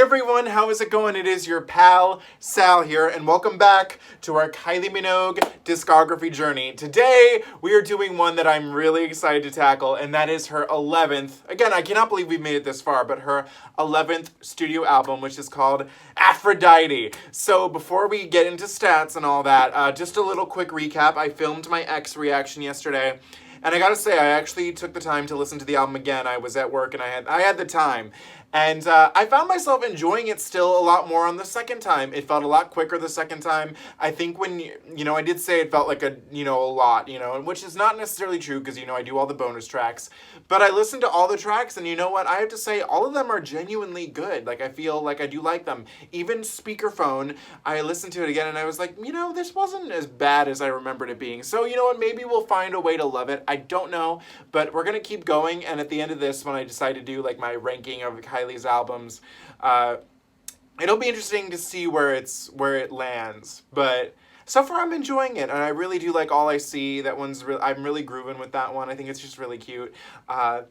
everyone, how is it going? It is your pal, Sal here, and welcome back to our Kylie Minogue discography journey. Today, we are doing one that I'm really excited to tackle, and that is her 11th, again, I cannot believe we've made it this far, but her 11th studio album, which is called Aphrodite. So before we get into stats and all that, just a little quick recap. I filmed my X reaction yesterday, and I gotta say, I actually took the time to listen to the album again. I was at work and I had the time. And I found myself enjoying it still a lot more on the second time. It felt a lot quicker the second time. I think when, I did say it felt like a lot, which is not necessarily true because, I do all the bonus tracks. But I listened to all the tracks and you know what? I have to say all of them are genuinely good. Like, I feel like I do like them. Even Speakerphone, I listened to it again and I was like, this wasn't as bad as I remembered it being. So, you know what? Maybe we'll find a way to love it. I don't know, but we're going to keep going. And at the end of this, when I decide to do like my ranking of Kylie's albums, it'll be interesting to see where it lands, but so far I'm enjoying it, and I really do like All I See. That one's I'm really grooving with that one. I think it's just really cute, and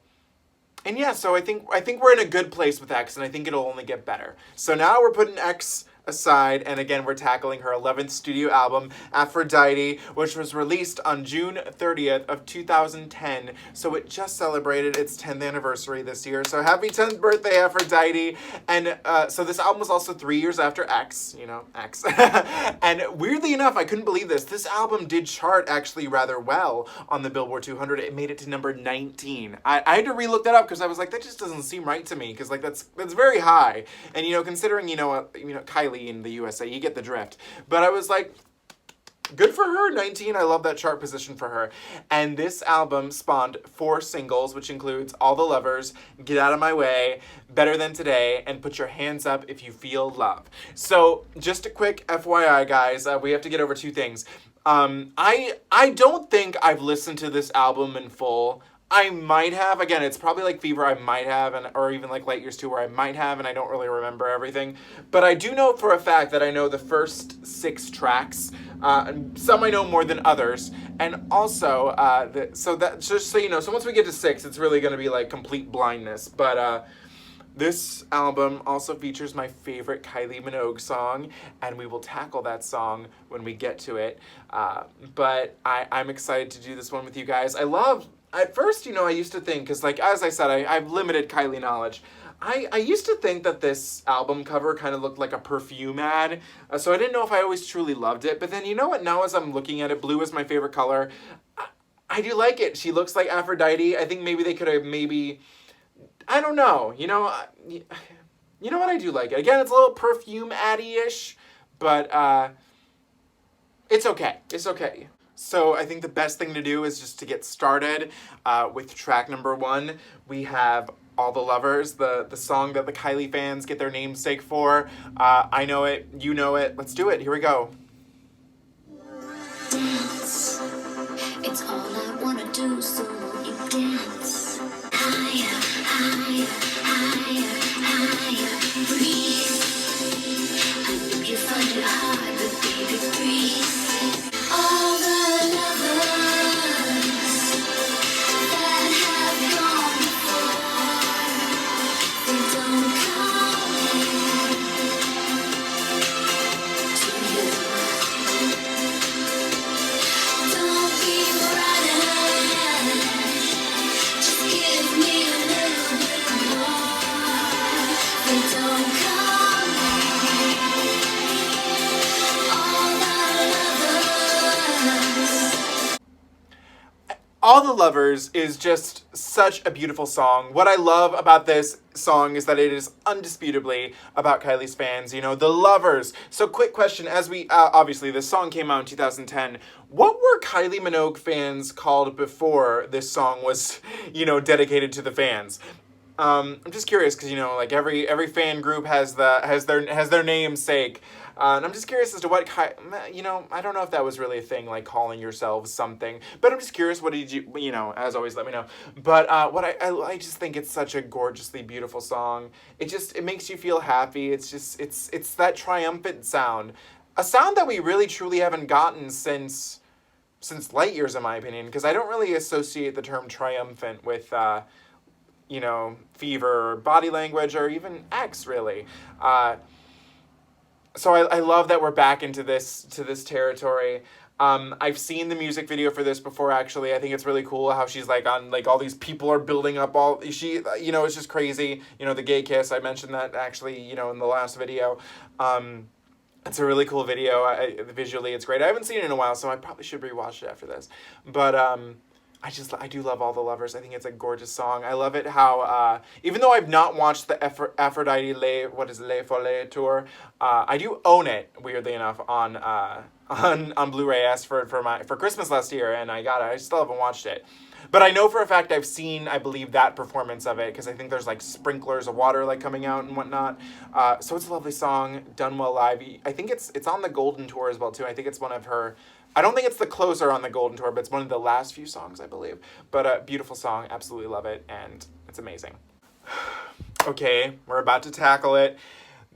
yeah, so I think we're in a good place with X, and I think it'll only get better. So now we're putting X aside, and again, we're tackling her 11th studio album, Aphrodite, which was released on June 30th of 2010, so it just celebrated its 10th anniversary this year, so happy 10th birthday, Aphrodite. And so this album was also 3 years after X, X. And weirdly enough, I couldn't believe this album did chart actually rather well on the Billboard 200. It made it to number 19. I had to re-look that up because I was like, that just doesn't seem right to me, because like that's very high, and considering Kylie in the USA, you get the drift. But I was like, good for her, 19. I love that chart position for her. And this album spawned 4 singles, which includes All the Lovers, Get Out of My Way, Better Than Today, and Put Your Hands Up If You Feel Love. So just a quick FYI, guys, we have to get over 2 things. I don't think I've listened to this album in full. I might have. Again, it's probably like Fever I might have, or even like Light Years 2 where I might have, and I don't really remember everything. But I do know for a fact that I know the first 6 tracks. Some I know more than others. And also, so just so you know, so once we get to 6, it's really going to be like complete blindness. But this album also features my favorite Kylie Minogue song, and we will tackle that song when we get to it. But I'm excited to do this one with you guys. At first, I used to think, because like, as I said, I've limited Kylie knowledge. I used to think that this album cover kind of looked like a perfume ad, so I didn't know if I always truly loved it. But then, you know what, now as I'm looking at it, blue is my favorite color. I do like it. She looks like Aphrodite. I think maybe they could have I don't know. You know what, I do like it. Again, it's a little perfume addy-ish, but it's okay. It's okay. So I think the best thing to do is just to get started with track number 1. We have All the Lovers, the song that the Kylie fans get their namesake for. I know it, you know it. Let's do it. Here we go. Dance. It's all I wanna do, so won't you dance? Higher, higher, higher, higher. Breathe. I know you find it hard, but baby, breathe. All the lovers that have gone before, they don't come to you. Don't be frightened, just give me a little bit more. They don't come. All the Lovers is just such a beautiful song. What I love about this song is that it is undisputably about Kylie's fans, the lovers. So quick question, as we, obviously this song came out in 2010, what were Kylie Minogue fans called before this song was, dedicated to the fans? I'm just curious because, like every fan group has their namesake. And I'm just curious as to what, I don't know if that was really a thing, like calling yourselves something, but I'm just curious, what did you, as always, let me know. But what I just think it's such a gorgeously beautiful song. It makes you feel happy. It's that triumphant sound. A sound that we really truly haven't gotten since Light Years, in my opinion, because I don't really associate the term triumphant with you know, Fever, or Body Language, or even X, really. So I love that we're back into this territory. I've seen the music video for this before, actually. I think it's really cool how she's like on, like, all these people are building up all, you know, it's just crazy. You know, the gay kiss, I mentioned that actually, you know, in the last video. It's a really cool video. Visually, it's great. I haven't seen it in a while, so I probably should rewatch it after this. But I do love All the Lovers. I think it's a gorgeous song. I love it how, even though I've not watched the Aphrodite Le Folle tour, I do own it, weirdly enough, on Blu-ray. I asked for Christmas last year, and I got it. I still haven't watched it. But I know for a fact I've seen, I believe, that performance of it, because I think there's, like, sprinklers of water, like, coming out and whatnot. So it's a lovely song, done well live. I think it's on the Golden Tour as well, too. I think it's one of her... I don't think it's the closer on the Golden Tour, but it's one of the last few songs, I believe. But a beautiful song, absolutely love it, and it's amazing. Okay, we're about to tackle it.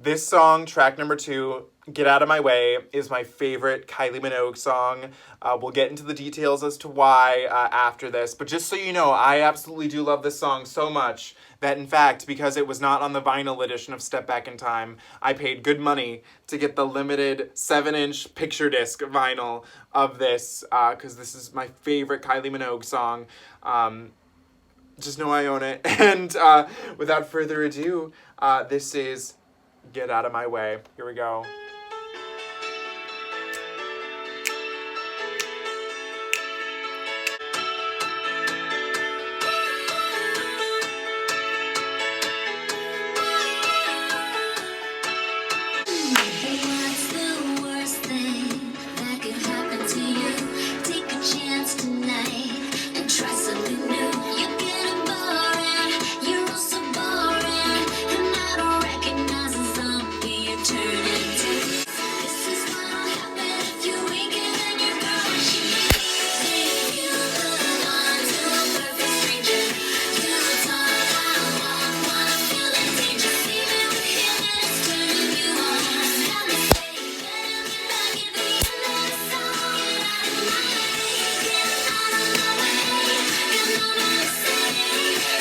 This song, track number 2, Get Out of My Way, is my favorite Kylie Minogue song. We'll get into the details as to why after this, but just so you know, I absolutely do love this song so much that, in fact, because it was not on the vinyl edition of Step Back in Time, I paid good money to get the limited 7-inch picture disc vinyl of this, because this is my favorite Kylie Minogue song. Just know I own it. And without further ado, this is Get Out of My Way. Here we go. What's the worst thing that could happen to you? Take a chance tonight and try something new. You're getting boring, you're all so boring, and I don't recognize a zombie you turn into. This is what'll happen if you weaken and you're gone. If you move on to a perfect stranger, you talk, I walk, wanna feel the danger. Even with him and it's turning you on. Got me saying better than I give the end of the song. Get out of my way, got no more to say.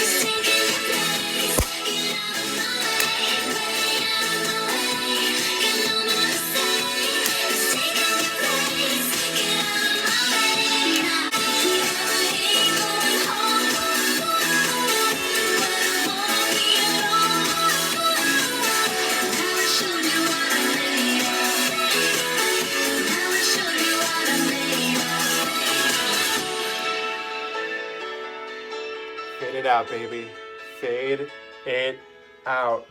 It's taking your place. Get out of my way, way out of my way. Got no more to say. It's taking your place. Get out of my way now. I ain't going home, but it won't be long. Now I showed you what I'm made of. Now I showed you what I'm made of. Fade it out, baby. Fade it out.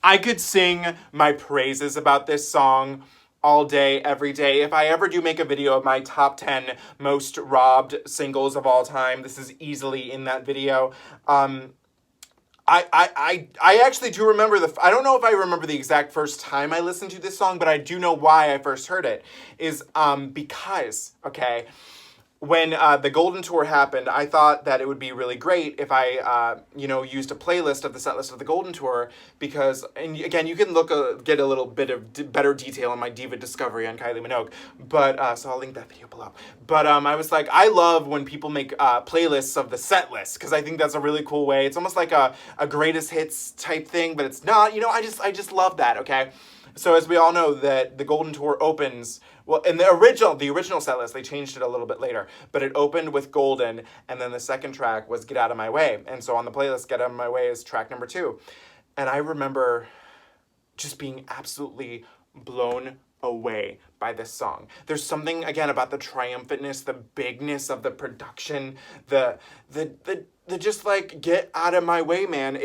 I could sing my praises about this song all day, every day. If I ever do make a video of my top 10 most robbed singles of all time, this is easily in that video. I actually do remember I don't know if I remember the exact first time I listened to this song, but I do know why I first heard it. Is because, okay, when the Golden Tour happened, I thought that it would be really great if I, used a playlist of the set list of the Golden Tour, because, and again, you can get a little bit of better detail on my Diva Discovery on Kylie Minogue, but, so I'll link that video below. But I was like, I love when people make playlists of the set list, because I think that's a really cool way. It's almost like a greatest hits type thing, but it's not, I just love that, okay? So as we all know, that the Golden Tour opens, well, in the original set list, they changed it a little bit later, but it opened with Golden, and then the second track was Get Out of My Way. And so on the playlist, Get Out of My Way is track number 2. And I remember just being absolutely blown away by this song. There's something, again, about the triumphantness, the bigness of the production, the just like, get out of my way, man.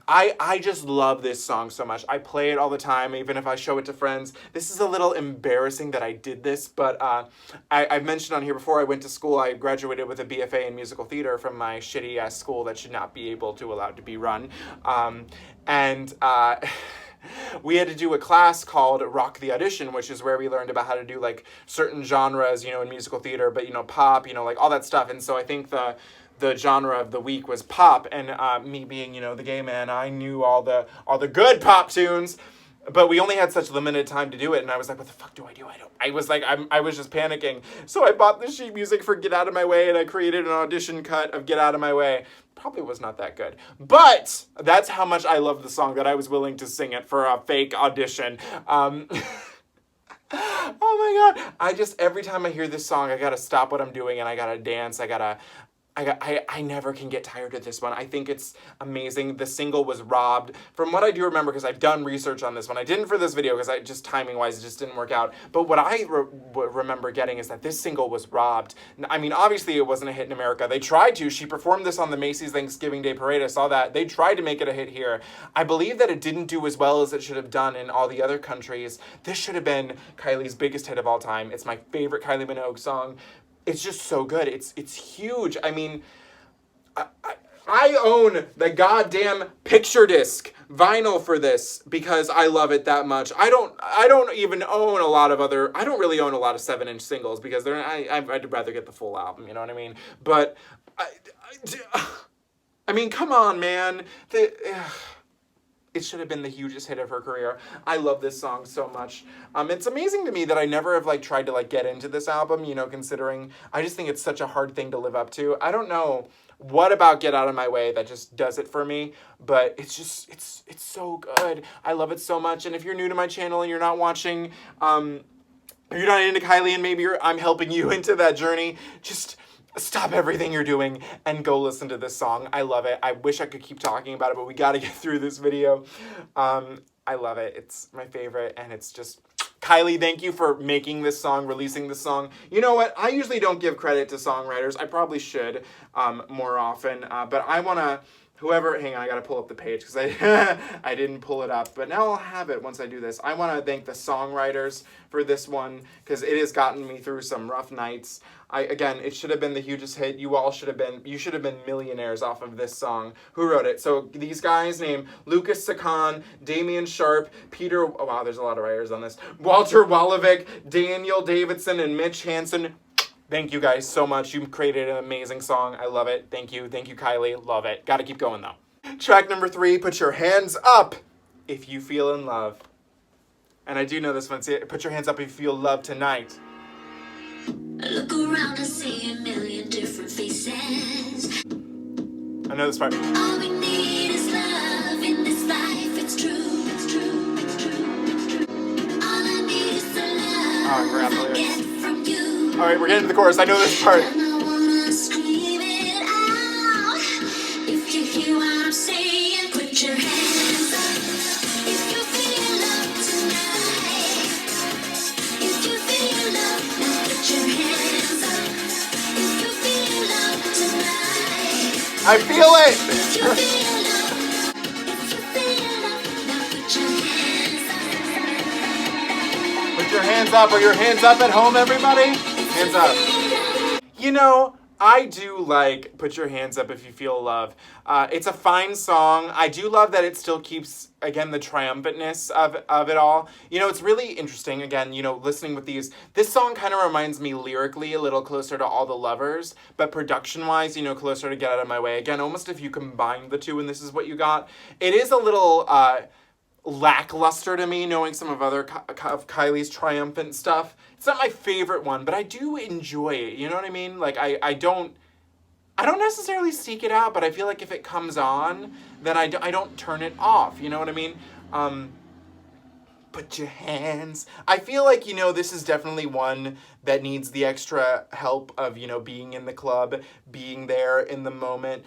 I just love this song so much. I play it all the time, even if I show it to friends. This is a little embarrassing that I did this, but I've mentioned on here before, I went to school, I graduated with a BFA in musical theater from my shitty-ass school that should not be allowed to be run. We had to do a class called Rock the Audition, which is where we learned about how to do, like, certain genres, in musical theater, but, pop, like, all that stuff. And so I think the genre of the week was pop, and me being, the gay man, I knew all the good pop tunes. but we only had such limited time to do it, and I was like, what the fuck do I do? I was like, I was just panicking. So I bought the sheet music for Get Out of My Way, and I created an audition cut of Get Out of My Way. Probably was not that good, but that's how much I love the song that I was willing to sing it for a fake audition. Oh my god! Every time I hear this song, I gotta stop what I'm doing and I gotta dance. I never can get tired of this one. I think it's amazing. The single was robbed. From what I do remember, because I've done research on this one. I didn't for this video because timing-wise, it just didn't work out. But what I remember getting is that this single was robbed. I mean, obviously it wasn't a hit in America. They tried to. She performed this on the Macy's Thanksgiving Day Parade. I saw that. They tried to make it a hit here. I believe that it didn't do as well as it should have done in all the other countries. This should have been Kylie's biggest hit of all time. It's my favorite Kylie Minogue song. It's just so good. It's huge. I mean, I own the goddamn picture disc vinyl for this because I love it that much. I don't even own a lot of other. I don't really own a lot of 7-inch singles because I'd rather get the full album. You know what I mean? But I mean, come on, man. It should have been the hugest hit of her career. I love this song so much. It's amazing to me that I never have tried to get into this album, you know, considering I just think it's such a hard thing to live up to. I don't know what about Get Out of My Way that just does it for me, but it's so good. I love it so much. And if you're new to my channel and you're not watching, you're not into Kylie and maybe I'm helping you into that journey, just stop everything you're doing and go listen to this song. I love it. I wish I could keep talking about it, but we got to get through this video. I love it. It's my favorite, and it's just... Kylie, thank you for making this song, releasing this song. You know what? I usually don't give credit to songwriters. I probably should more often, but I want to... Whoever, hang on, I gotta pull up the page because I didn't pull it up, but now I'll have it once I do this. I want to thank the songwriters for this one because it has gotten me through some rough nights. Again, it should have been the hugest hit. You should have been millionaires off of this song. Who wrote it? So these guys named Lucas Sakan, Damian Sharp, Peter, oh wow, there's a lot of writers on this, Walter Walovic, Daniel Davidson, and Mitch Hansen. Thank you guys so much. You created an amazing song. I love it. Thank you. Thank you, Kylie. Love it. Gotta keep going, though. Track number 3, Put Your Hands Up If You Feel in Love. And I do know this one. Put your hands up if you feel love tonight. I look around and see a million different faces. I know this part. All we need is love in this life. It's true, it's true, it's true, it's true. All I need is the love I forgot the I lyrics. get from you. All right, we're getting to the chorus. I know this part. And I wanna scream it out. If you hear what I'm saying, put your hands up. If you feel love tonight. If you feel love, now put your hands up. If you feel love tonight. I feel it. If you feel love, if you feel love, now put your hands up. Put your hands up. Are your hands up at home, everybody? Hands up. You know, I do like Put Your Hands Up If You Feel Love. It's a fine song. I do love that it still keeps, again, the triumphantness of it all. You know, it's really interesting, again, you know, listening with these. This song kind of reminds me lyrically a little closer to All the Lovers, but production-wise, you know, closer to Get Out of My Way. Again, almost if you combine the two and this is what you got. It is a little... lackluster to me, knowing some of Kylie's triumphant stuff. It's not my favorite one, but I do enjoy it. You know what I mean? Like I don't necessarily seek it out, but I feel like if it comes on, then I don't turn it off. You know what I mean? Put your hands. I feel like, you know, this is definitely one that needs the extra help of, you know, being in the club, being there in the moment.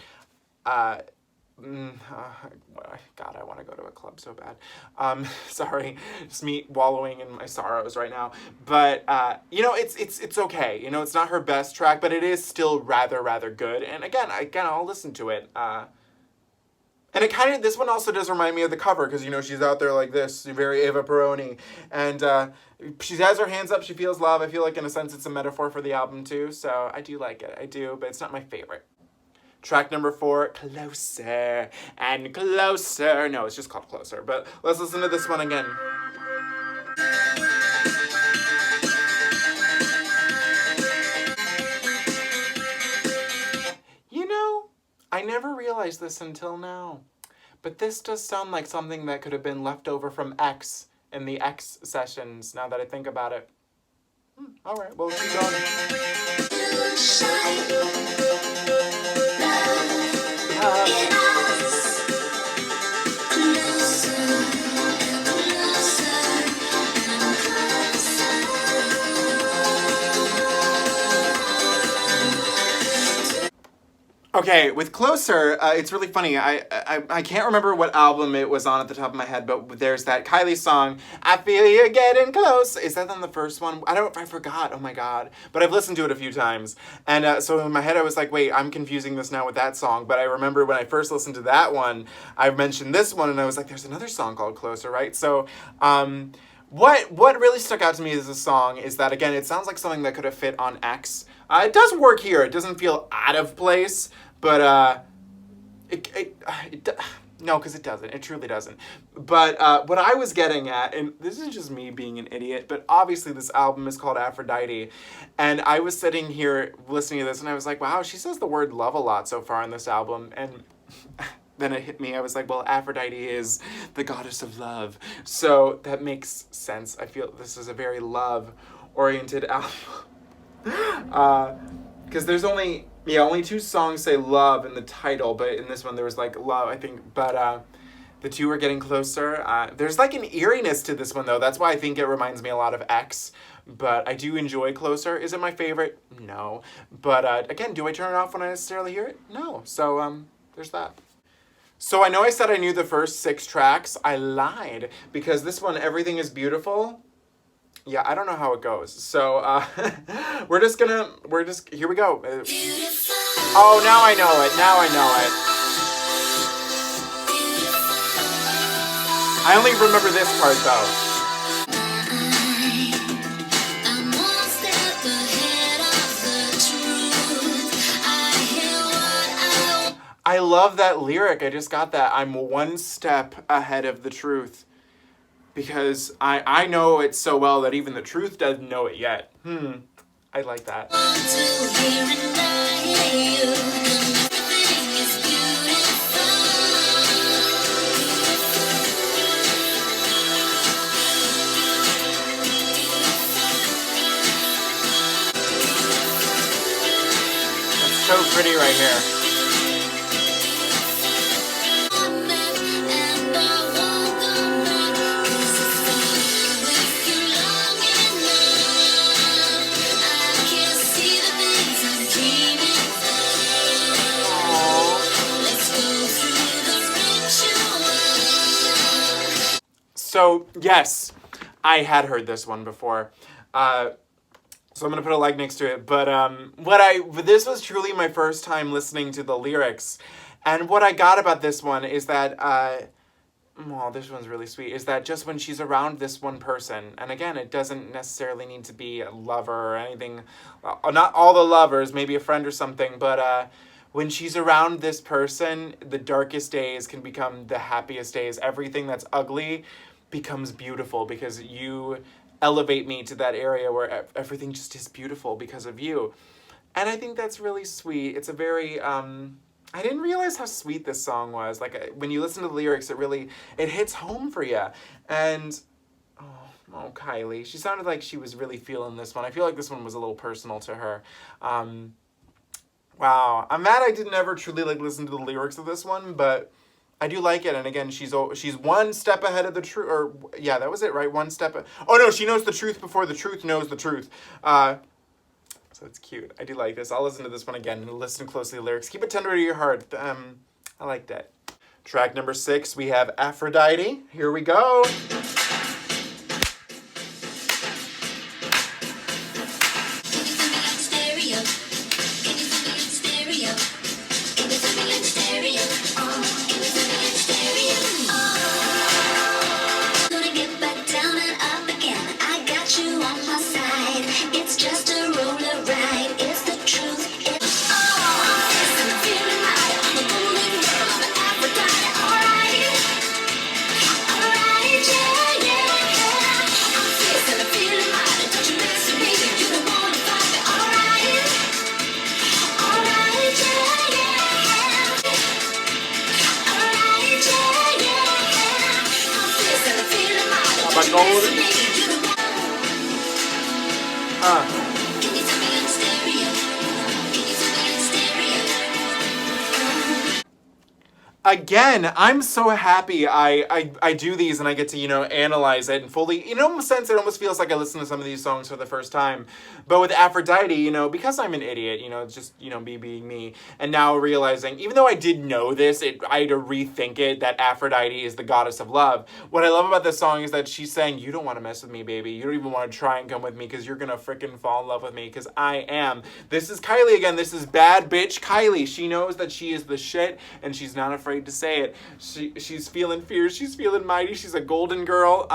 God, I want to go to a club so bad. Sorry, just me wallowing in my sorrows right now. But you know, it's okay. You know, it's not her best track, but it is still rather good. And again, I'll listen to it. And this one also does remind me of the cover because, you know, she's out there like this, very Eva Peroni, and she has her hands up. She feels love. I feel like in a sense it's a metaphor for the album too. So I do like it. I do, but it's not my favorite. Track number 4, Closer and Closer. No, it's just called Closer, but let's listen to this one again. You know, I never realized this until now, but this does sound like something that could have been left over from X in the X sessions, now that I think about it. All right, well, keep going. Okay, with Closer, it's really funny. I can't remember what album it was on at the top of my head, but there's that Kylie song, I Feel You Getting Close. Is that on the first one? I forgot, oh my god. But I've listened to it a few times. And so in my head I was like, wait, I'm confusing this now with that song. But I remember when I first listened to that one, I mentioned this one, and I was like, there's another song called Closer, right? So, what really stuck out to me as a song is that, again, it sounds like something that could have fit on X. It does work here. It doesn't feel out of place, but no, because it doesn't. It truly doesn't. But what I was getting at, and this is just me being an idiot, but obviously this album is called Aphrodite, and I was sitting here listening to this, and I was like, wow, she says the word love a lot so far in this album, and then it hit me. I was like, well, Aphrodite is the goddess of love, so that makes sense. I feel this is a very love-oriented album. Because there's only 2 songs say love in the title, but in this one there was like love, I think, but the 2 are getting closer. There's like an eeriness to this one though, that's why I think it reminds me a lot of X, but I do enjoy Closer. Is it my favorite? No. But again, do I turn it off when I necessarily hear it? No. So there's that. So I know I said I knew the first 6 tracks. I lied, because this one, Everything is Beautiful, yeah, I don't know how it goes. So, here we go. Oh, now I know it. I only remember this part, though. I love that lyric. I just got that. I'm one step ahead of the truth. Because I know it so well that even the truth doesn't know it yet. I like that. That's so pretty right here. So, yes, I had heard this one before. So I'm going to put a like next to it. But this was truly my first time listening to the lyrics. And what I got about this one is that, this one's really sweet, is that just when she's around this one person, and again, it doesn't necessarily need to be a lover or anything, not all the lovers, maybe a friend or something, but when she's around this person, the darkest days can become the happiest days. Everything that's ugly becomes beautiful because you elevate me to that area where everything just is beautiful because of you. And I think that's really sweet. It's a very, I didn't realize how sweet this song was. Like, when you listen to the lyrics, it hits home for you. And, oh, Kylie. She sounded like she was really feeling this one. I feel like this one was a little personal to her. Wow. I'm mad I didn't ever truly, listen to the lyrics of this one, but I do like it, and again, she's one step ahead of the truth, or, yeah, that was it, right? One step, oh no, she knows the truth before the truth knows the truth. So it's cute. I do like this. I'll listen to this one again and listen closely to the lyrics. Keep it tender to your heart. I liked it. Track number 6, we have Aphrodite. Here we go. my golden. Again, I'm so happy I do these and I get to, analyze it and fully, in a sense, it almost feels like I listen to some of these songs for the first time. But with Aphrodite, because I'm an idiot, just, me being me, and now realizing, even though I did know this, I had to rethink it, that Aphrodite is the goddess of love. What I love about this song is that she's saying, you don't want to mess with me, baby. You don't even want to try and come with me because you're going to freaking fall in love with me because I am. This is Kylie again. This is bad bitch Kylie. She knows that she is the shit and she's not afraid to say it. She's feeling fierce. She's feeling mighty. She's a golden girl.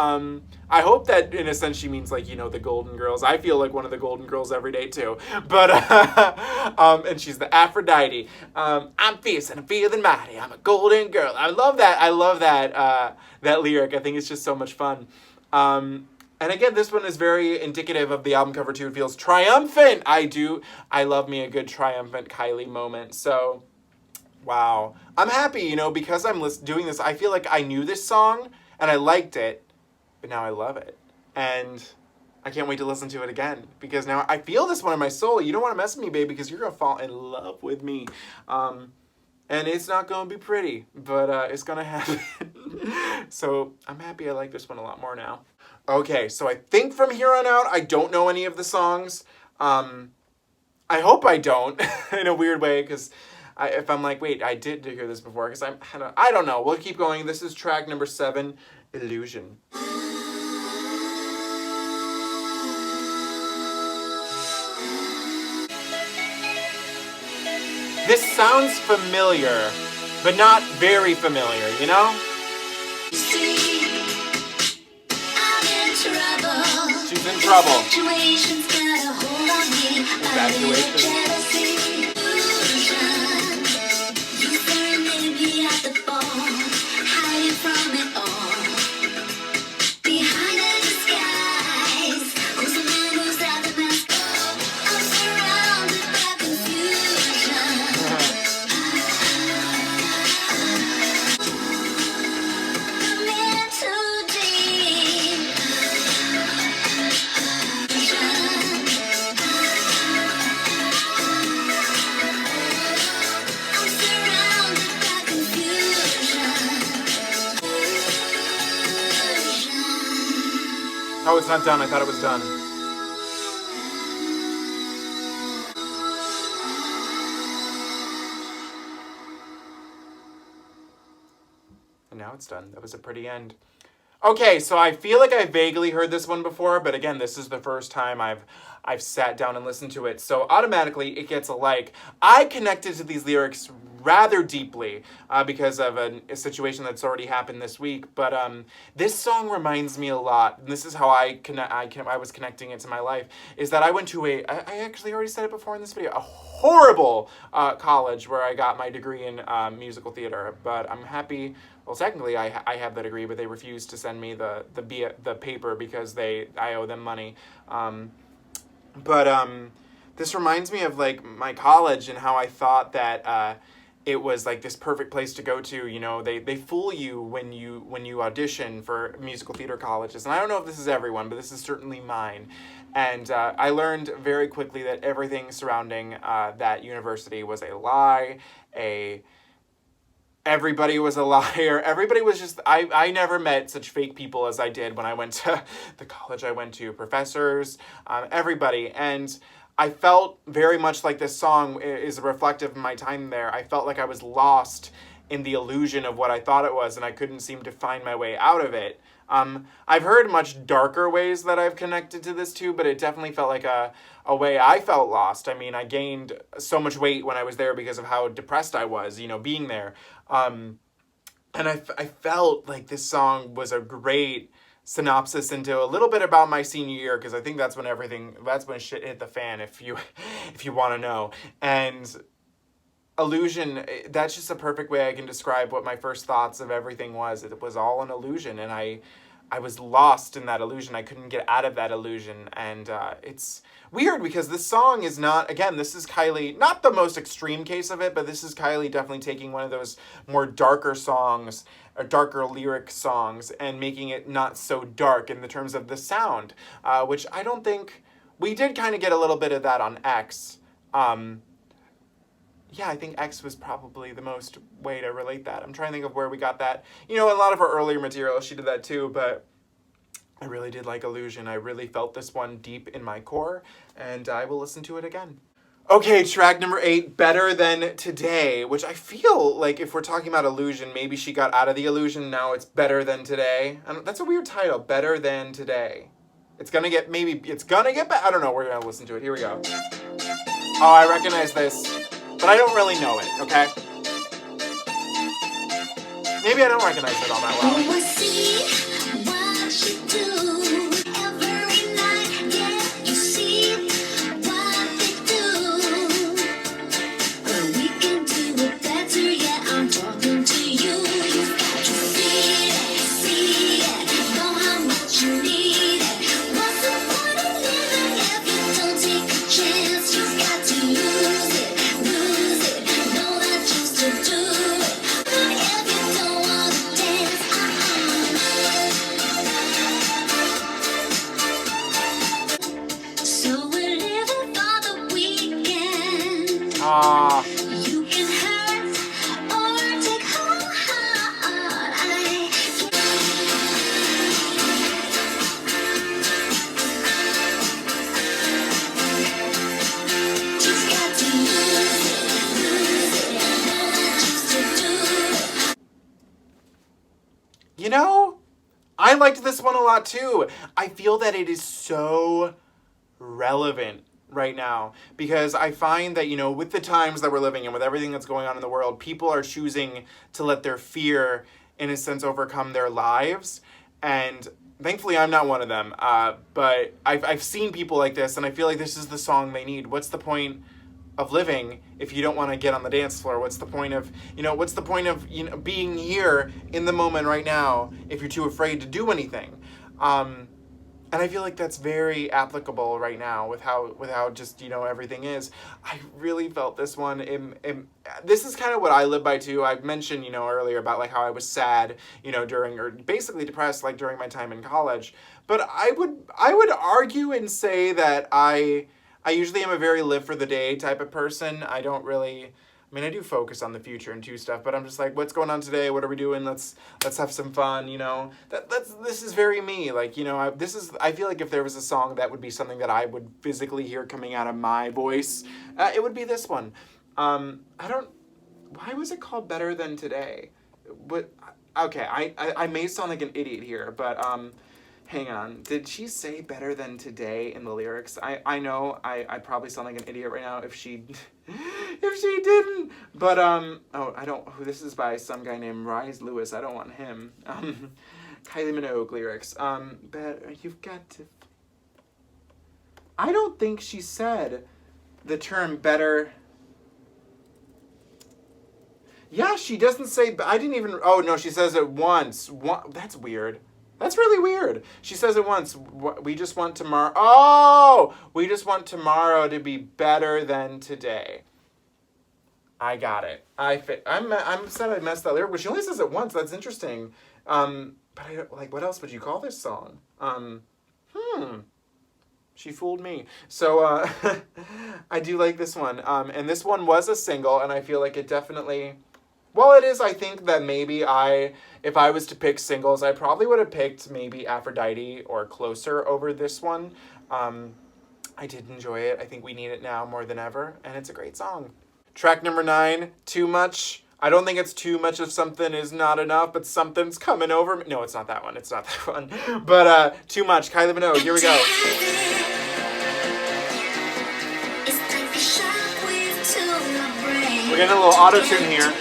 I hope that in a sense she means like, the golden girls. I feel like one of the golden girls every day too. But, and she's the Aphrodite. I'm fierce and I'm feeling mighty. I'm a golden girl. I love that. I love that lyric. I think it's just so much fun. And again, this one is very indicative of the album cover too. It feels triumphant. I love me a good triumphant Kylie moment. So, wow. I'm happy, because I'm doing this. I feel like I knew this song and I liked it, but now I love it. And I can't wait to listen to it again because now I feel this one in my soul. You don't want to mess with me, baby, because you're going to fall in love with me. And it's not going to be pretty, but it's going to happen. So I'm happy I like this one a lot more now. Okay, so I think from here on out, I don't know any of the songs. I hope I don't in a weird way because if I'm like, wait, I did hear this before, because I don't know. We'll keep going. This is track number 7, Illusion. This sounds familiar, but not very familiar, See, I'm in trouble. She's in trouble. Situation's got a hold on me. Infatuation. Oh, it's not done. I thought it was done. And now it's done. That was a pretty end. Okay, so I feel like I vaguely heard this one before, but again, this is the first time I've sat down and listened to it. So automatically it gets a like. I connected to these lyrics rather deeply because of a situation that's already happened this week. But this song reminds me a lot, and this is how I was connecting it to my life, is that I went to I actually already said it before in this video, a horrible college where I got my degree in musical theater. But I'm happy. Well, technically, I have the degree, but they refused to send me the paper because I owe them money. This reminds me of like my college and how I thought that it was like this perfect place to go to. They fool you when you audition for musical theater colleges, and I don't know if this is everyone, but this is certainly mine. And I learned very quickly that everything surrounding that university was a lie. Everybody was a liar. Everybody was just, I never met such fake people as I did when I went to the college I went to. Professors, everybody. And I felt very much like this song is reflective of my time there. I felt like I was lost in the illusion of what I thought it was, and I couldn't seem to find my way out of it. I've heard much darker ways that I've connected to this too, but it definitely felt like a way I felt lost. I mean, I gained so much weight when I was there because of how depressed I was, being there. And I felt like this song was a great synopsis into a little bit about my senior year, because I think that's when shit hit the fan, if you want to know. And illusion, that's just a perfect way I can describe what my first thoughts of everything was. It was all an illusion, and I was lost in that illusion. I couldn't get out of that illusion. And it's weird because this song is not, again, this is Kylie, not the most extreme case of it, but this is Kylie definitely taking one of those more darker songs, or darker lyric songs, and making it not so dark in the terms of the sound, which I don't think, we did kind of get a little bit of that on X. Yeah, I think X was probably the most way to relate that. I'm trying to think of where we got that. You know, a lot of her earlier material, she did that too, but I really did like Illusion. I really felt this one deep in my core, and I will listen to it again. Okay, track number 8, Better Than Today, which I feel like if we're talking about Illusion, maybe she got out of the illusion, now it's Better Than Today. That's a weird title, Better Than Today. It's gonna get better. I don't know, we're gonna listen to it. Here we go. Oh, I recognize this. But I don't really know it, okay? Maybe I don't recognize it all that well. Oh, I see what you do every night. Yeah, you see what they do. But we can do it better. Yeah, I'm talking to you. You've got to see it, know how much you need it. What's the point of living if you don't take a chance? You've got to use it. You can hurt or take heart. Just got to lose it, know that just to do it. You know, I liked this one a lot too. I feel that it is so relevant right now, because I find that, you know, with the times that we're living in, with everything that's going on in the world, people are choosing to let their fear, in a sense, overcome their lives. And thankfully, I'm not one of them. But I've seen people like this, and I feel like this is the song they need. What's the point of living if you don't want to get on the dance floor? What's the point of, being here in the moment right now if you're too afraid to do anything? And I feel like that's very applicable right now with how just, everything is. I really felt this one. This is kind of what I live by too. I've mentioned, earlier about like how I was sad, during, or basically depressed, like during my time in college. But I would argue and say that I usually am a very live for the day type of person. I don't really, I do focus on the future and do stuff, but I'm just like, what's going on today? What are we doing? Let's have some fun, This is very me. Like, I feel like if there was a song that would be something that I would physically hear coming out of my voice, it would be this one. Why was it called Better Than Today? Okay, I may sound like an idiot here, but hang on. Did she say Better Than Today in the lyrics? I know I probably sound like an idiot right now if she didn't. But this is by some guy named Rise Lewis. I don't want him. Kylie Minogue lyrics. You've got to. I don't think she said the term better. Yeah, she doesn't say. I didn't even. Oh no, she says it once. That's weird. That's really weird. She says it once. We just want tomorrow. Oh, we just want tomorrow to be better than today. I got it. I'm upset I messed that lyric, but she only says it once. That's interesting. But I don't, like, what else would you call this song? She fooled me. So I do like this one. And this one was a single, and I feel like it definitely. Well, it is, I think that maybe if I was to pick singles, I probably would have picked maybe Aphrodite or Closer over this one. I did enjoy it. I think we need it now more than ever, and it's a great song. Track number 9, Too Much. I don't think it's too much of something is not enough, but something's coming over me. No, it's not that one. It's not that one. But Too Much, Kylie Minogue. Here we go. We're getting a little auto-tune here.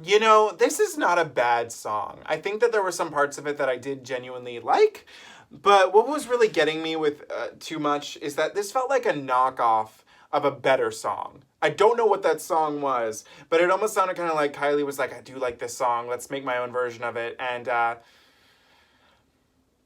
You know, this is not a bad song. I think that there were some parts of it that I did genuinely like, but what was really getting me with Too Much is that this felt like a knockoff of a better song. I don't know what that song was, but it almost sounded kind of like Kylie was like, I do like this song, let's make my own version of it. And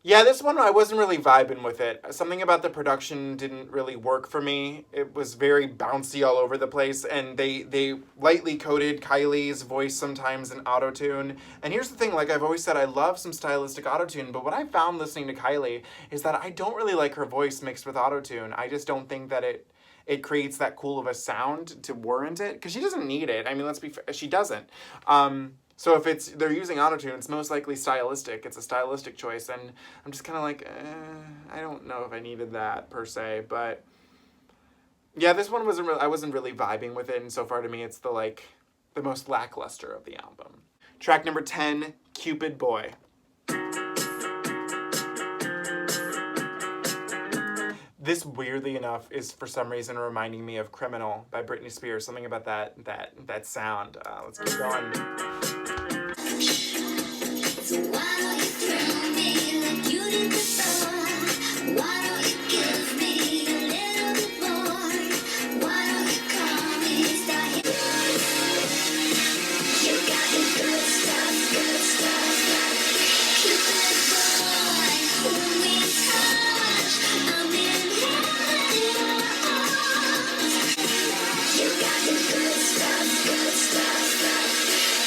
yeah, this one I wasn't really vibing with it. Something about the production didn't really work for me. It was very bouncy all over the place, and they lightly coded Kylie's voice sometimes in autotune. And here's the thing, like I've always said, I love some stylistic autotune, but what I found listening to Kylie is that I don't really like her voice mixed with autotune. I just don't think that it creates that cool of a sound to warrant it, because she doesn't need it. I mean, let's be fair, she doesn't. So if they're using autotune, it's most likely stylistic. It's a stylistic choice, and I'm just kind of like, I don't know if I needed that per se. But yeah, this one wasn't. I wasn't really vibing with it, and so far to me, it's the most lackluster of the album. Track number 10, Cupid Boy. This, weirdly enough, is for some reason reminding me of "Criminal" by Britney Spears. Something about that sound. Let's keep going. So why don't you thrill me like you did before? Why don't you give me a little bit more? Why don't you call me, start you got the good stuff, Cupid boy, when we touch, I'm in heaven. You got the good stuff,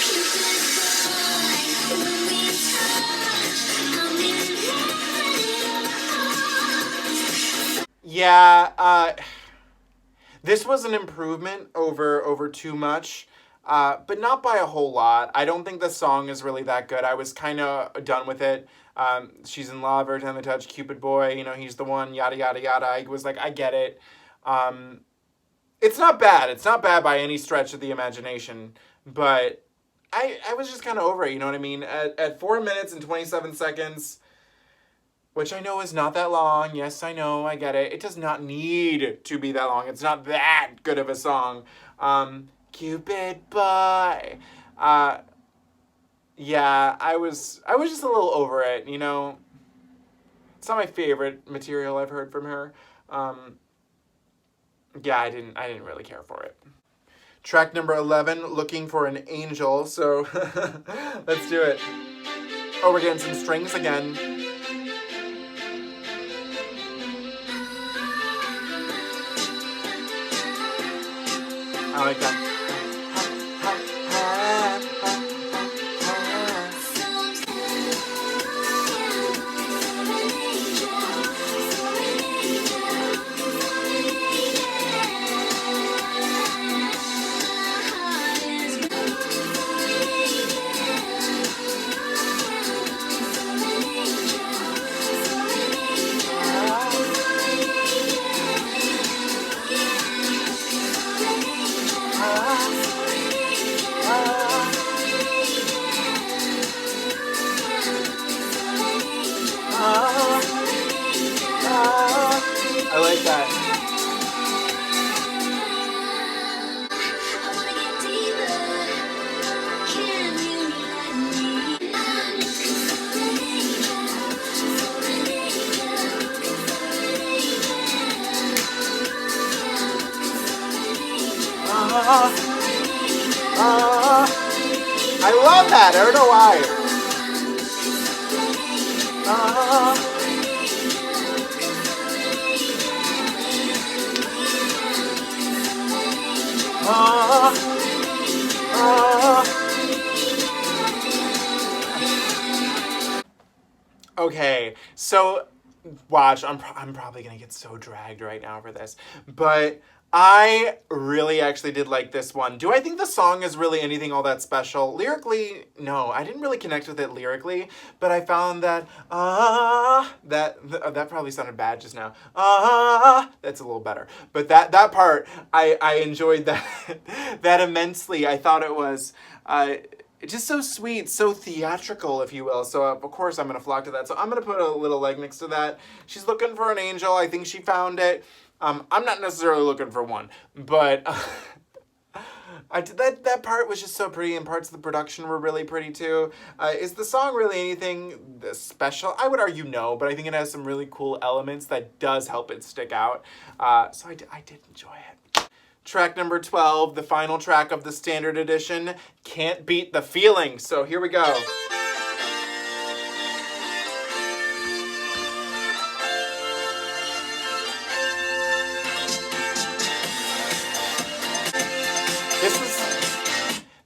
Cupid boy, when we touch, I'm in heaven. Yeah, this was an improvement over Too Much, but not by a whole lot. I don't think the song is really that good. I was kind of done with it. She's in love every time they touch, Cupid Boy, you know, he's the one, yada, yada, yada. I was like, I get it. It's not bad. It's not bad by any stretch of the imagination, but I was just kind of over it, you know what I mean? At 4 minutes and 27 seconds, which I know is not that long. Yes, I know, I get it. It does not need to be that long. It's not that good of a song. Cupid Boy. Yeah, I was just a little over it, you know. It's not my favorite material I've heard from her. Yeah, I didn't really care for it. Track number 11, Looking for an Angel. So let's do it. Oh, we're getting some strings again. I like that. I like that. I wanna get deeper. Can you let me? I'm looking for an angel, for an I love that. I don't know why. Okay, so watch. I'm probably gonna get so dragged right now for this, but I really actually did like this one. Do I think the song is really anything all that special? Lyrically, no. I didn't really connect with it lyrically, but I found that, that probably sounded bad just now. That's a little better. But that part, I enjoyed that, that immensely. I thought it was, just so sweet, so theatrical, if you will. So, of course, I'm going to flock to that. So, I'm going to put a little leg next to that. She's looking for an angel. I think she found it. I'm not necessarily looking for one, but That part was just so pretty, and parts of the production were really pretty too. Is the song really anything special? I would argue no, but I think it has some really cool elements that does help it stick out. So I did enjoy it. Track number 12, the final track of the standard edition, Can't Beat the Feeling. So here we go.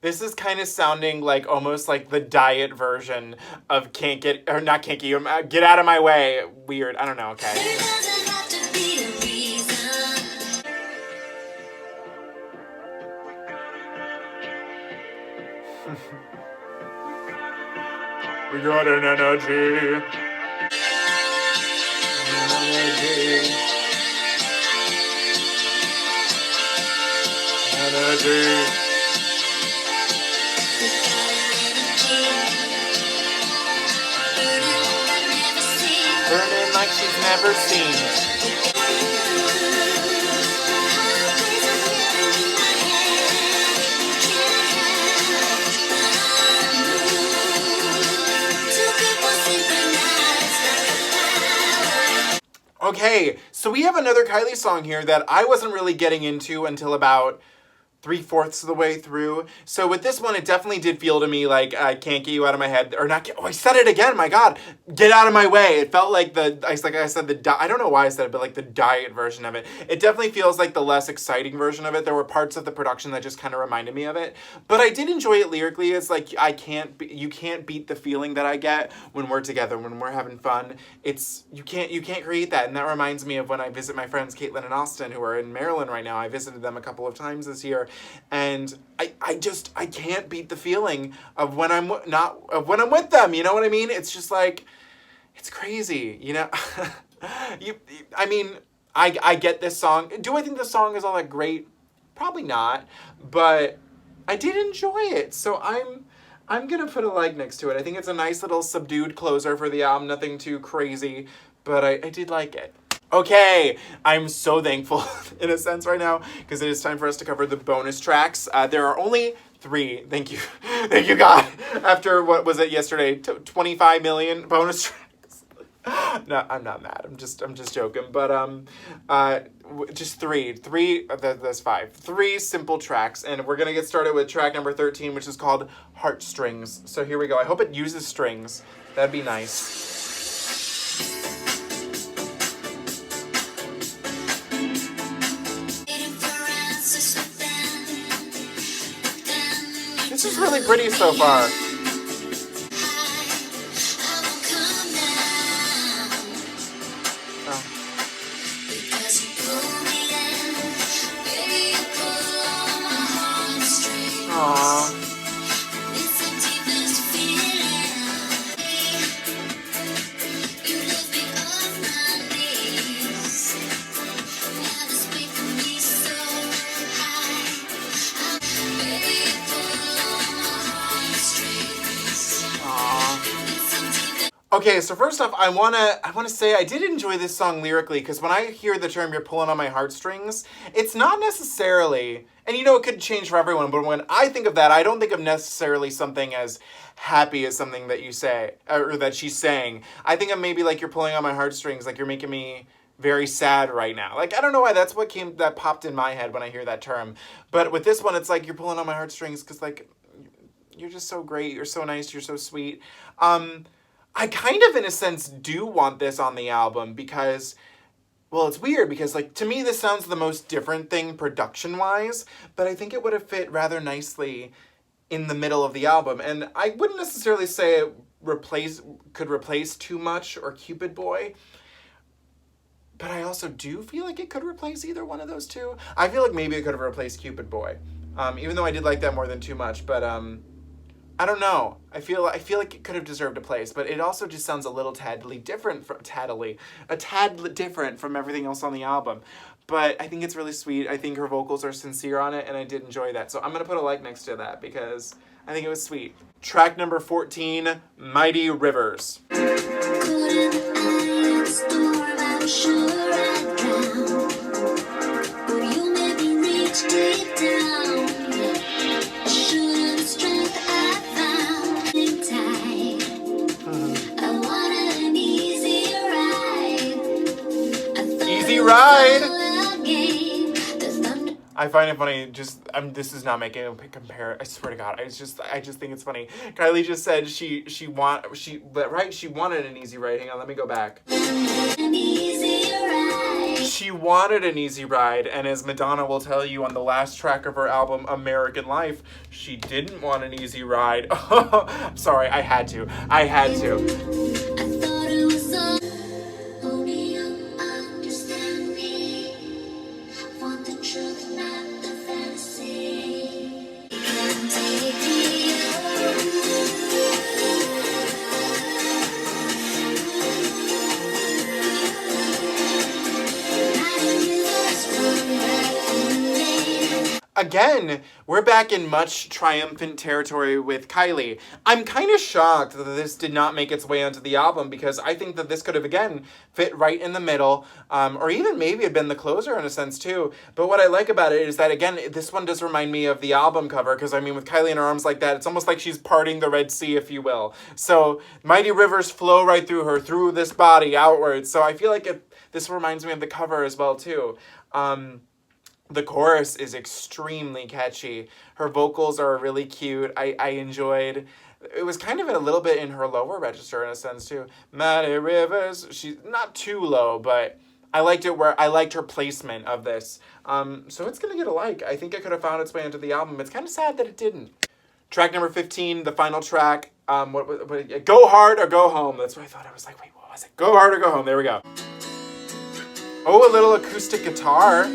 This is kind of sounding like almost like the diet version of Can't Get, or not Can't Get You, Get Out of My Way. Weird. I don't know, okay. There doesn't have to be a reason. We got an energy. Energy. Burning like she's never seen. Okay, so we have another Kylie song here that I wasn't really getting into until about 3/4 of the way through. So with this one, it definitely did feel to me like I can't get you out of my head, or not. Oh, I said it again. My God, Get Out of My Way. It felt like I don't know why I said it, but like the diet version of it. It definitely feels like the less exciting version of it. There were parts of the production that just kind of reminded me of it, but I did enjoy it lyrically. It's like you can't beat the feeling that I get when we're together, when we're having fun. You can't create that, and that reminds me of when I visit my friends Caitlin and Austin, who are in Maryland right now. I visited them a couple of times this year. And I can't beat the feeling of when I'm with them. You know what I mean? It's just like, it's crazy, you know? I get this song. Do I think the song is all that great? Probably not, but I did enjoy it. So I'm gonna put a like next to it. I think it's a nice little subdued closer for the album. Nothing too crazy, but I did like it. Okay, I'm so thankful in a sense right now because it is time for us to cover the bonus tracks. There are only 3. Thank you. Thank you, God. After, what was it yesterday? 25 million bonus tracks. No, I'm not mad. I'm just joking. But just 3. That's 5. 3 simple tracks, and we're gonna get started with track number 13, which is called Heartstrings. So here we go. I hope it uses strings. That'd be nice. This is really pretty so far. Oh. Aww. Okay, so first off, I wanna say I did enjoy this song lyrically, because when I hear the term "you're pulling on my heartstrings," it's not necessarily, and you know it could change for everyone, but when I think of that, I don't think of necessarily something as happy as something that you say, or that she's saying. I think of maybe like you're pulling on my heartstrings, like you're making me very sad right now. Like, I don't know why that popped in my head when I hear that term. But with this one, it's like you're pulling on my heartstrings because like you're just so great, you're so nice, you're so sweet. I kind of, in a sense, do want this on the album because, well, it's weird because, like, to me, this sounds the most different thing production-wise, but I think it would have fit rather nicely in the middle of the album. And I wouldn't necessarily say it could replace Too Much or Cupid Boy, but I also do feel like it could replace either one of those two. I feel like maybe it could have replaced Cupid Boy, even though I did like that more than Too Much, but, I don't know. I feel like it could have deserved a place, but it also just sounds a tad different from everything else on the album. But I think it's really sweet. I think her vocals are sincere on it, and I did enjoy that. So I'm gonna put a like next to that because I think it was sweet. Track number 14, Mighty Rivers. ride. I find it funny, this is not making a compare. I swear to God, I just think it's funny. Kylie just said she wanted an easy ride. Hang on, let me go back. She wanted an easy ride, and as Madonna will tell you on the last track of her album, American Life, she didn't want an easy ride. I'm sorry, I had to. Again, we're back in much triumphant territory with Kylie. I'm kind of shocked that this did not make its way onto the album because I think that this could have, again, fit right in the middle, or even maybe have been the closer in a sense too. But what I like about it is that, again, this one does remind me of the album cover because, I mean, with Kylie in her arms like that, it's almost like she's parting the Red Sea, if you will. So mighty rivers flow right through her, through this body, outwards. So I feel like this reminds me of the cover as well too. The chorus is extremely catchy. Her vocals are really cute. I enjoyed. It was kind of a little bit in her lower register in a sense too. Mighty Rivers. She's not too low, but I liked her placement of this. So it's gonna get a like. I think it could have found its way into the album. It's kind of sad that it didn't. Track number 15, the final track. Go Hard or Go Home. That's what I thought. I was like, wait, what was it? Go Hard or Go Home. There we go. Oh, a little acoustic guitar.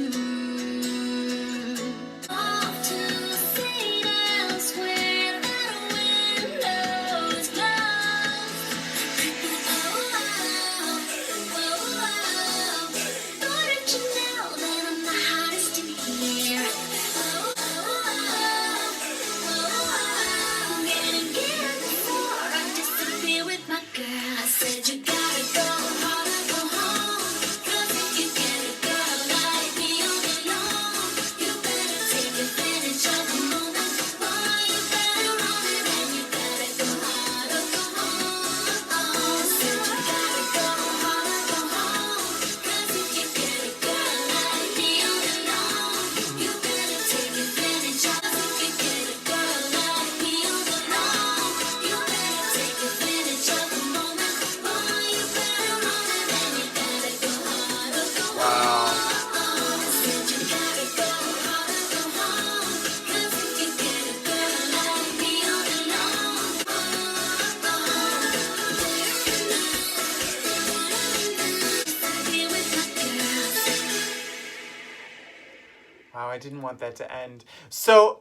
Wow, I didn't want that to end. So,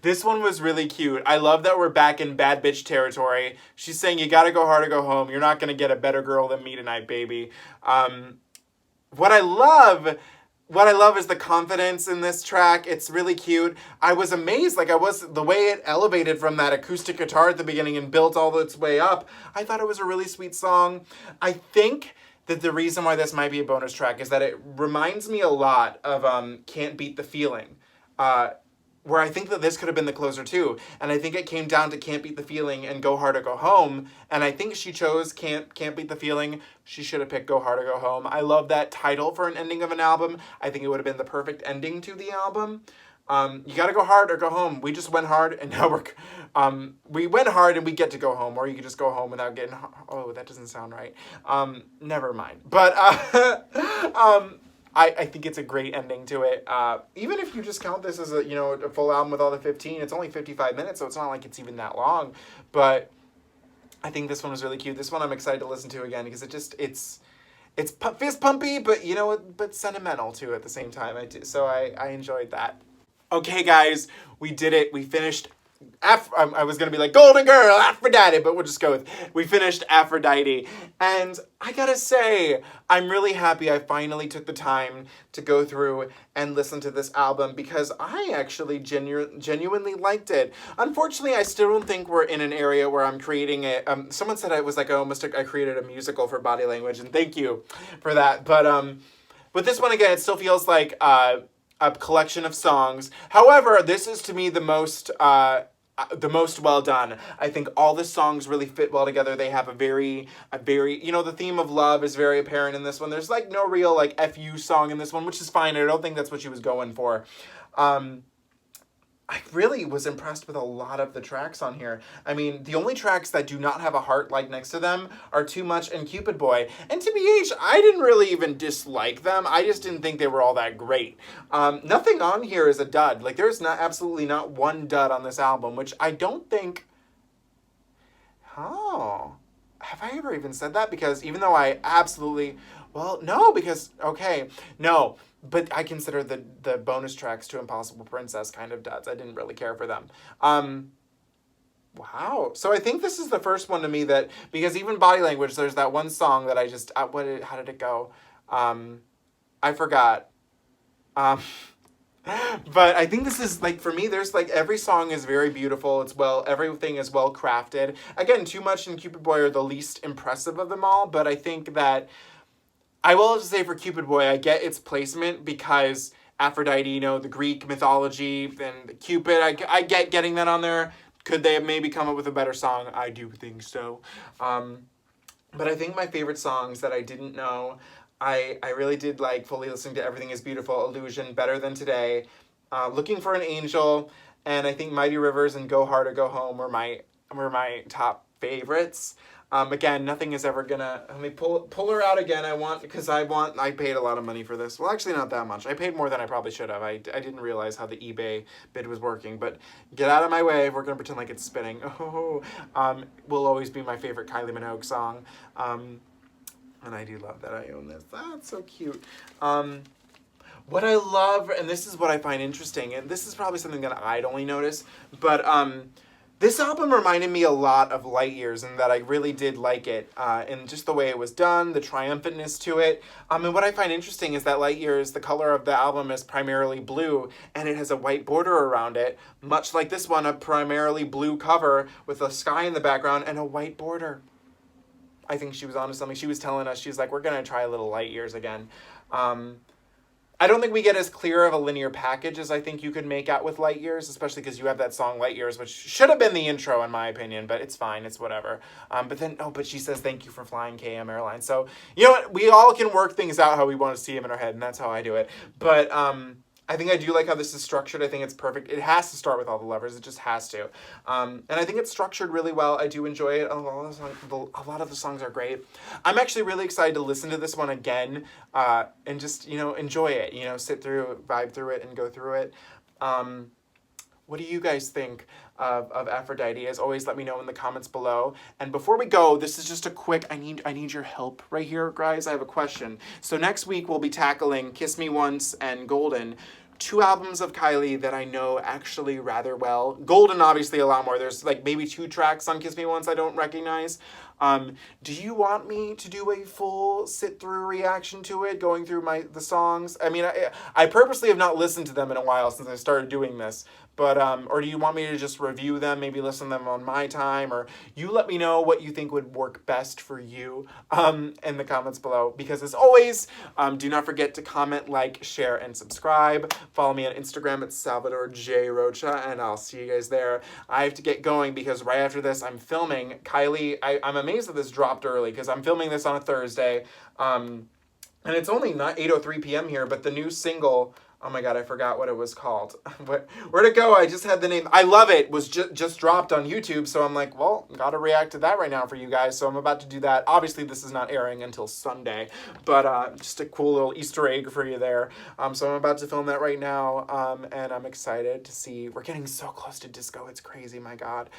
this one was really cute. I love that we're back in bad bitch territory. She's saying, you gotta go hard or go home. You're not gonna get a better girl than me tonight, baby. What I love is the confidence in this track. It's really cute. I was amazed, the way it elevated from that acoustic guitar at the beginning and built all its way up. I thought it was a really sweet song. I think that the reason why this might be a bonus track is that it reminds me a lot of Can't Beat the Feeling, where I think that this could have been the closer too. And I think it came down to Can't Beat the Feeling and Go Hard or Go Home. And I think she chose Can't Beat the Feeling. She should have picked Go Hard or Go Home. I love that title for an ending of an album. I think it would have been the perfect ending to the album. You gotta go hard or go home. We just went hard and now we went hard and we get to go home, or you could just go home without getting, oh, that doesn't sound right. Never mind. But, I think it's a great ending to it. Even if you just count this as a full album with all the 15, it's only 55 minutes, so it's not like it's even that long. But I think this one was really cute. This one I'm excited to listen to again because it's fist pumpy, but but sentimental too at the same time. I enjoyed that. Okay, guys, we did it. We finished. I was gonna be like Golden Girl, Aphrodite, but we'll just go with we finished Aphrodite. And I gotta say, I'm really happy I finally took the time to go through and listen to this album because I actually genuinely liked it. Unfortunately, I still don't think we're in an area where I'm creating a. Someone said I created a musical for Body Language, and thank you for that. But with this one again, it still feels like a collection of songs. However, this is to me the most the most well done. I think all the songs really fit well together. They have a very, you know, the theme of love is very apparent in this one. There's like no real like FU song in this one, which is fine. I don't think that's what she was going for. I really was impressed with a lot of the tracks on here. I mean, the only tracks that do not have a heart like next to them are Too Much and Cupid Boy. And TBH, I didn't really even dislike them. I just didn't think they were all that great. Nothing on here is a dud. Like, there's absolutely not one dud on this album, which I don't think... Oh, have I ever even said that? Because even though I absolutely... Well, no, because... Okay, no. But I consider the bonus tracks to Impossible Princess kind of duds. I didn't really care for them. Wow. So I think this is the first one to me that... Because even Body Language, there's that one song that I just... how did it go? I forgot. But I think this is, like, for me, there's, like, every song is very beautiful. It's everything is well crafted. Again, Too Much and Cupid Boy are the least impressive of them all, but I think that... I will have to say for Cupid Boy, I get its placement because Aphrodite, you know, the Greek mythology, and Cupid, I get getting that on there. Could they have maybe come up with a better song? I do think so. But I think my favorite songs that I didn't know, I really did like Fully Listening to Everything is Beautiful, Illusion, Better Than Today, Looking for an Angel, and I think Mighty Rivers and Go Hard or Go Home were my top favorites. Again, nothing is ever gonna... Let me pull her out again. I paid a lot of money for this. Well, actually not that much. I paid more than I probably should have. I didn't realize how the eBay bid was working. But Get Out of My Way, if we're gonna pretend like it's spinning. Oh, will always be my favorite Kylie Minogue song. And I do love that I own this. That's so cute. What I love, and this is what I find interesting, and this is probably something that I'd only notice, but this album reminded me a lot of Light Years, and that I really did like it, and just the way it was done, the triumphantness to it. And what I find interesting is that Light Years, the color of the album is primarily blue, and it has a white border around it, much like this one, a primarily blue cover with a sky in the background and a white border. I think she was onto something. She was telling us, she's like, we're going to try a little Light Years again. I don't think we get as clear of a linear package as I think you could make out with Light Years, especially because you have that song Light Years, which should have been the intro in my opinion, but it's fine, it's whatever. But she says, thank you for flying KM Airlines. So, you know what, we all can work things out how we want to see them in our head, and that's how I do it. But I think I do like how this is structured. I think it's perfect. It has to start with all the levers. It just has to. And I think it's structured really well. I do enjoy it. A lot of the songs are great. I'm actually really excited to listen to this one again and just, you know, enjoy it. You know, sit through, vibe through it, and go through it. What do you guys think of Aphrodite? As always, let me know in the comments below. And before we go, this is just a quick, I need your help right here, guys. I have a question. So next week, we'll be tackling Kiss Me Once and Golden, 2 albums of Kylie that I know actually rather well. Golden, obviously, a lot more. There's like maybe 2 tracks on Kiss Me Once I don't recognize. Do you want me to do a full sit-through reaction to it, going through the songs? I mean, I purposely have not listened to them in a while since I started doing this. But, or do you want me to just review them, maybe listen to them on my time, or you let me know what you think would work best for you in the comments below. Because as always, do not forget to comment, like, share, and subscribe. Follow me on Instagram at Salvador J. Rocha, and I'll see you guys there. I have to get going because right after this, I'm filming Kylie. I'm amazed that this dropped early because I'm filming this on a Thursday. And it's only not 8:03 p.m. here, but the new single... Oh my god, I forgot what it was called. Where'd it go? I just had the name. I Love It was just dropped on YouTube, so I'm like, well, gotta react to that right now for you guys, so I'm about to do that. Obviously, this is not airing until Sunday, but just a cool little Easter egg for you there. So I'm about to film that right now, and I'm excited to see. We're getting so close to disco. It's crazy, my god.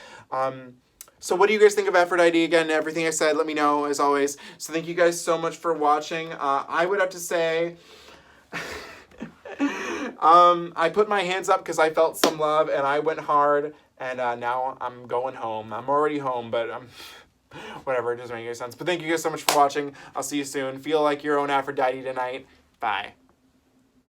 So what do you guys think of Aphrodite? Again, everything I said, let me know, as always. So thank you guys so much for watching. I would have to say... I put my hands up because I felt some love and I went hard, and now I'm going home. I'm already home, but whatever, it doesn't make any sense. But thank you guys so much for watching. I'll see you soon. Feel like your own Aphrodite tonight. Bye.